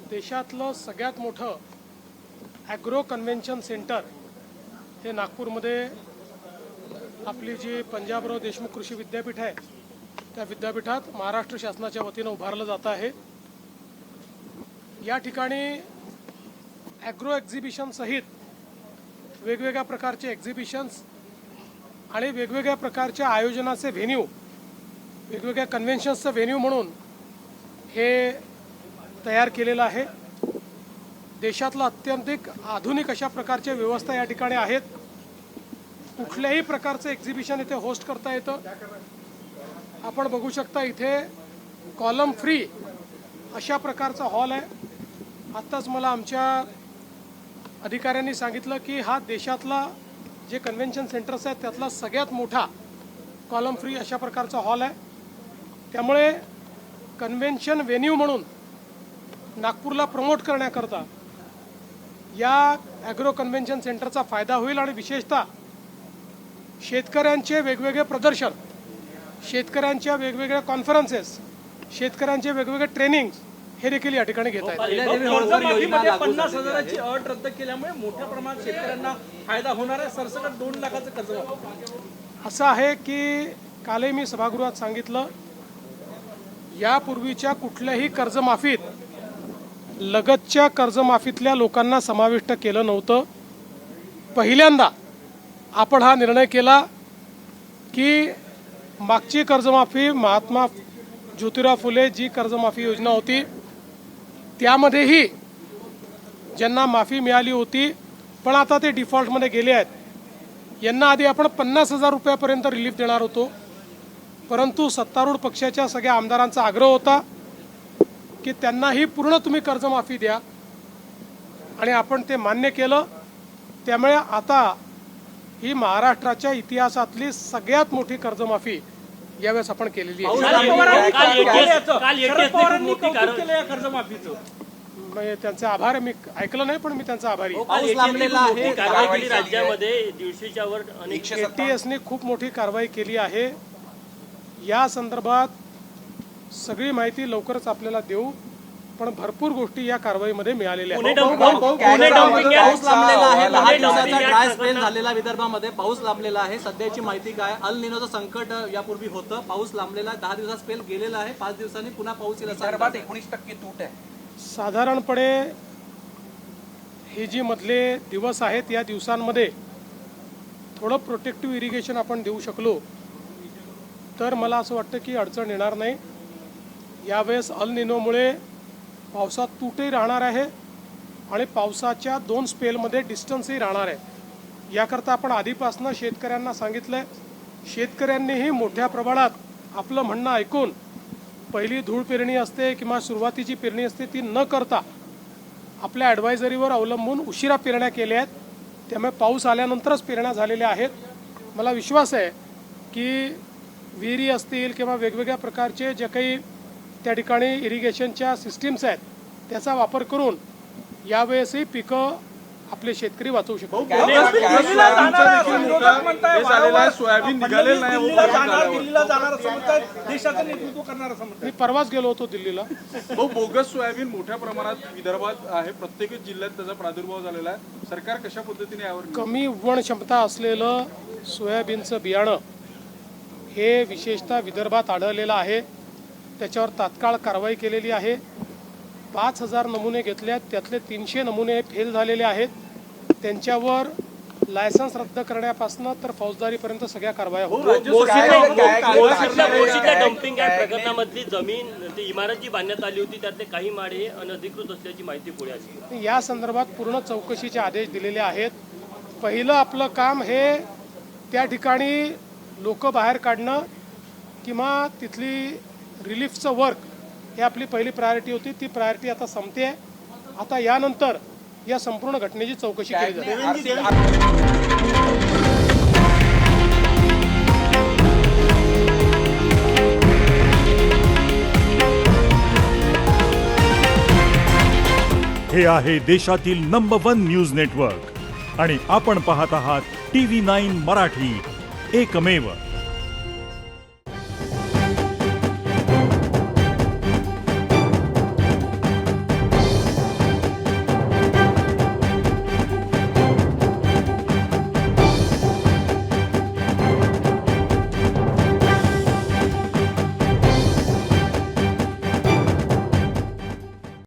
देशातलं सगळ्यात मोठं ॲग्रो कन्व्हेन्शन सेंटर हे नागपूरमध्ये आपली जी पंजाबराव देशमुख कृषी विद्यापीठ आहे त्या विद्यापीठात महाराष्ट्र शासनाच्या वतीनं उभारलं जात आहे। या ठिकाणी ॲग्रो एक्झिबिशन सहित वेगवेगळ्या प्रकारचे एक्झिबिशन्स आणि वेगवेगळ्या प्रकारच्या आयोजनाचे व्हेन्यू, वेगवेगळ्या कन्व्हेन्शन्सचं व्हेन्यू म्हणून हे तयार केलेलं आहे। देशातला अत्यंत आधुनिक अशा प्रकारच्या व्यवस्था या ठिकाणी आहेत। कुठल्याही प्रकारचं एक्झिबिशन इथे होस्ट करता येतं। आपण बघू शकता इथे कॉलम फ्री अशा प्रकारचा हॉल आहे। आत्ताच मला आमच्या अधिकाऱ्यांनी सांगितलं की हा देशातला जे कन्व्हेन्शन सेंटर्स आहेत त्यातला सगळ्यात मोठा कॉलम फ्री अशा प्रकारचा हॉल आहे। त्यामुळे कन्व्हेन्शन व्हेन्यू म्हणून नागपूरला प्रमोट करण्याकरता या ॲग्रो कन्व्हेन्शन सेंटरचा फायदा होईल आणि विशेषतः शेतकऱ्यांचे वेगवेगळे प्रदर्शन, शेतकऱ्यांच्या वेगवेगळ्या कॉन्फरन्सेस, शेतकऱ्यांचे वेगवेगळे ट्रेनिंग्स हे देखील या ठिकाणी घेत आहेत। 50,000ची अट रद्द केल्यामुळे मोठ्या प्रमाणात शेतकऱ्यांना फायदा होणार आहे। सरसकट 2 लाखाचं कर्ज असं आहे की कालही मी सभागृहात सांगितलं, यापूर्वीच्या कुठल्याही कर्जमाफीत लगतच्या कर्जमाफीतल्या लोकांना समाविष्ट केलं नव्हतं। पहिल्यांदा आपण हा निर्णय केला की मागची कर्जमाफी महात्मा ज्योतिराव फुले जी कर्जमाफी योजना होती त्यामध्येही ज्यांना माफी मिळाली होती पण आता ते डिफॉल्टमध्ये गेले आहेत, यांना आधी आपण 50,000 रुपयापर्यंत रिलीफ देणार होतो। परंतु सत्तारूढ पक्षाच्या सगळ्या आमदारांचा आग्रह होता की त्यांनाही पूर्ण तुम्ही कर्जमाफी द्या आणि आपण ते मान्य केलं। त्यामुळे आता ही महाराष्ट्राच्या इतिहासातली सगळ्यात मोठी कर्जमाफी यावेळेस आपण केलेली आहे। त्यांचे आभार आहे। मी ऐकलं नाही पण मी त्यांचा आभारी आहे। राज्यामध्ये 150च्या वर ATSने खूप मोठी कारवाई केली आहे। या संदर्भात सगळी माहिती लवकरच आपल्याला देऊ, पण भरपूर गोष्टी या कारवाईमध्ये मिळालेल्या आहेत। पाऊस लांबलेला आहे, 10 दिवसाचा ड्राय स्पेल झालेला विदर्भामध्ये पाऊस लांबलेला आहे। सध्याची माहिती काय? अल निनोचं संकट यापूर्वी होतं, पाऊस लांबलेला 10 दिवसाचा स्पेल गेलेला आहे, 5 दिवसांनी पुन्हा पाऊस येईल। विदर्भात 19% तूट आहे। साधारणपणे हे जी मधले दिवस आहेत या दिवसांमध्ये थोडं प्रोटेक्टिव्ह इरिगेशन आपण देऊ शकलो तर मला असं वाटतं की अडचण येणार नाही। यावेळेस अल निनोमुळे पावसात तूटही राहणार आहे आणि पावसाच्या 2 स्पेलमध्ये डिस्टन्सही राहणार आहे। याकरता आपण आधीपासून शेतकऱ्यांना सांगितलं आहे। शेतकऱ्यांनीही मोठ्या प्रमाणात आपलं म्हणणं ऐकून पहिली धूळ पेरणी असते किंवा सुरुवातीची पेरणी असते ती न करता आपल्या ॲडवायझरीवर अवलंबून उशिरा पेरण्या केल्या आहेत। त्यामुळे पाऊस आल्यानंतरच पेरण्या झालेल्या आहेत। मला विश्वास आहे की विहिरी असतील किंवा वेगवेगळ्या प्रकारचे जे काही त्या ठिकाणी इरिगेशनच्या सिस्टीम्स आहेत त्याचा वापर करून यावेळेसही पिकं आपले शेतकरी वाचवू शकतात। मी परवाच गेलो होतो दिल्लीला। बोगस सोयाबीन मोठ्या प्रमाणात विदर्भात आहे, प्रत्येक जिल्ह्यात त्याचा प्रादुर्भाव झालेला आहे। सरकार कशा पद्धतीने यावर कमी उगवण क्षमता असलेलं सोयाबीनचं बियाणं हे विशेषतः विदर्भात आढळलेलं आहे। त्याच्यावर तात्काळ कारवाई केलेली आहे। 5,000 नमुने घेतल्यात, त्यातले 300 नमुने फेल झालेले आहेत। त्यांच्यावर लायसन्स रद्द करण्यापासून तर फौजदारीपर्यंत सगळ्या कारवाया होतात। डम्पिंग यार्ड प्रकरणामधली जमीन ती इमारत जी बांधण्यात आली होती त्यातले काही माळे अनधिकृत असल्याची माहिती पुढे आली। या संदर्भात पूर्ण चौकशीचे आदेश दिलेले आहेत। पहिलं आपलं काम हे त्या ठिकाणी लोक बाहेर काढणं किंवा तिथली रिलीफचं वर्क ही आपली पहिली प्रायोरिटी होती। ती प्रायोरिटी आता संपते आहे। आता यानंतर या संपूर्ण घटनेची चौकशी केली जाते। हे आहे देशातील नंबर 1 न्यूज नेटवर्क आणि आपण पाहत आहात TV9 मराठी, एकमेव।